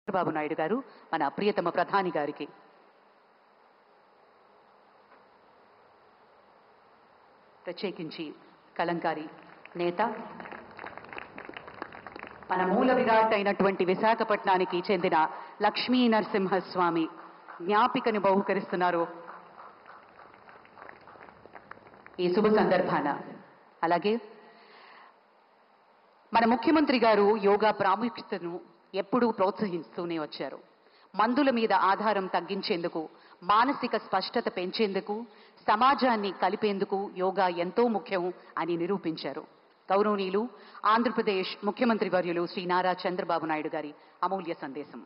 చంద్రబాబు నాయుడు గారు మన ప్రియతమ ప్రధాని గారికి ప్రత్యేకించి కలంకారి నేత మన మూల విరాట్ అయినటువంటి విశాఖపట్నానికి చెందిన లక్ష్మీ నరసింహస్వామి జ్ఞాపికను బహుకరిస్తున్నారు ఈ శుభ సందర్భాన. అలాగే మన ముఖ్యమంత్రి గారు యోగా ప్రాముఖ్యతను ఎప్పుడూ ప్రోత్సహిస్తూనే వచ్చారు. మందుల మీద ఆధారం తగ్గించేందుకు, మానసిక స్పష్టత పెంచేందుకు, సమాజాన్ని కలిపేందుకు యోగా ఎంతో ముఖ్యం అని నిరూపించారు. గౌరవనీయులు ఆంధ్రప్రదేశ్ ముఖ్యమంత్రి వర్యులు శ్రీ నారా చంద్రబాబు నాయుడు గారి అమూల్య సందేశం.